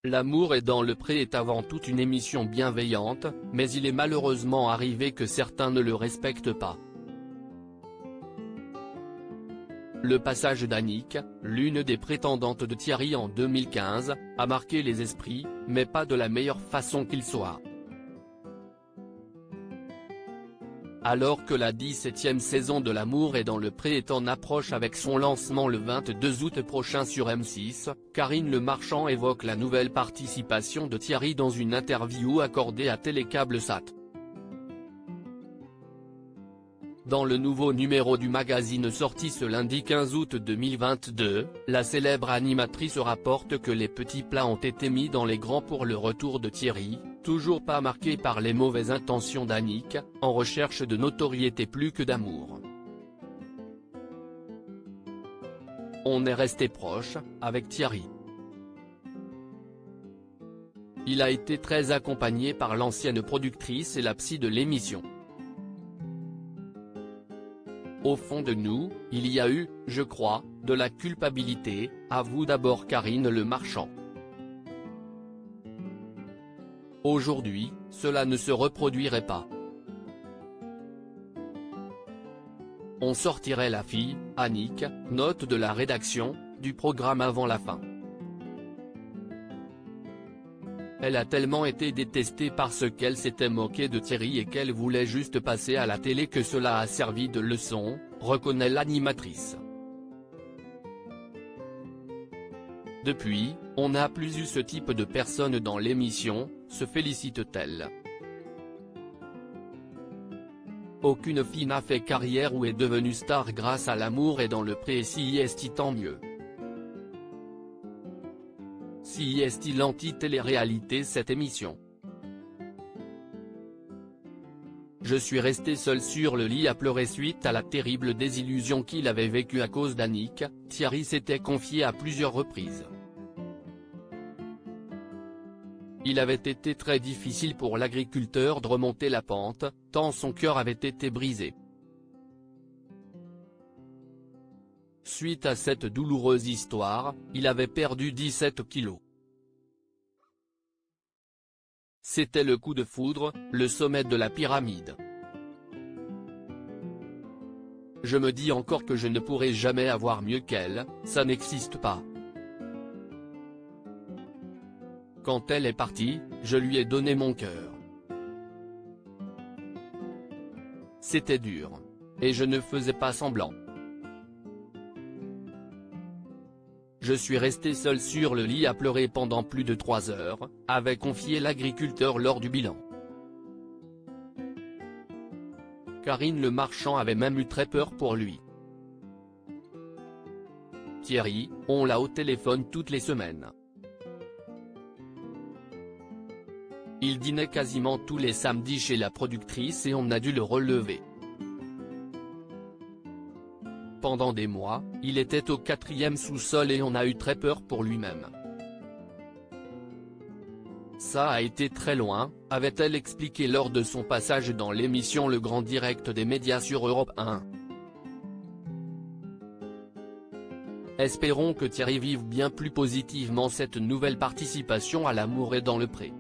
L'amour est dans le pré est avant tout une émission bienveillante, mais il est malheureusement arrivé que certains ne le respectent pas. Le passage d'Annick, l'une des prétendantes de Thierry en 2015, a marqué les esprits, mais pas de la meilleure façon qu'il soit. Alors que la 17e saison de L'amour est dans le pré est en approche avec son lancement le 22 août prochain sur M6, Karine Le Marchand évoque la nouvelle participation de Thierry dans une interview accordée à Télécable-Sat. Dans le nouveau numéro du magazine sorti ce lundi 15 août 2022, la célèbre animatrice rapporte que les petits plats ont été mis dans les grands pour le retour de Thierry, toujours pas marqué par les mauvaises intentions d'Annick, en recherche de notoriété plus que d'amour. On est resté proche, avec Thierry. Il a été très accompagné par l'ancienne productrice et la psy de l'émission. Au fond de nous, il y a eu, je crois, de la culpabilité, avoue d'abord Karine Le Marchand. Aujourd'hui, cela ne se reproduirait pas. On sortirait la fille, Annick, note de la rédaction, du programme avant la fin. Elle a tellement été détestée parce qu'elle s'était moquée de Thierry et qu'elle voulait juste passer à la télé que cela a servi de leçon, reconnaît l'animatrice. Depuis, on n'a plus eu ce type de personne dans l'émission, se félicite-t-elle. Aucune fille n'a fait carrière ou est devenue star grâce à L'amour est dans le pré et si est tant mieux. Si est-il l'anti-télé-réalité cette émission. Je suis resté seul sur le lit à pleurer suite à la terrible désillusion qu'il avait vécue à cause d'Annick, Thierry s'était confié à plusieurs reprises. Il avait été très difficile pour l'agriculteur de remonter la pente, tant son cœur avait été brisé. Suite à cette douloureuse histoire, il avait perdu 17 kilos. C'était le coup de foudre, le sommet de la pyramide. Je me dis encore que je ne pourrai jamais avoir mieux qu'elle, ça n'existe pas. Quand elle est partie, je lui ai donné mon cœur. C'était dur. Et je ne faisais pas semblant. Je suis resté seul sur le lit à pleurer pendant plus de 3 heures, avait confié l'agriculteur lors du bilan. Karine Le Marchand avait même eu très peur pour lui. Thierry, on l'a au téléphone toutes les semaines. Il dînait quasiment tous les samedis chez la productrice et on a dû le relever. Pendant des mois, il était au 4e sous-sol et on a eu très peur pour lui-même. Ça a été très loin, avait-elle expliqué lors de son passage dans l'émission Le Grand Direct des médias sur Europe 1. Espérons que Thierry vive bien plus positivement cette nouvelle participation à L'amour est dans le pré.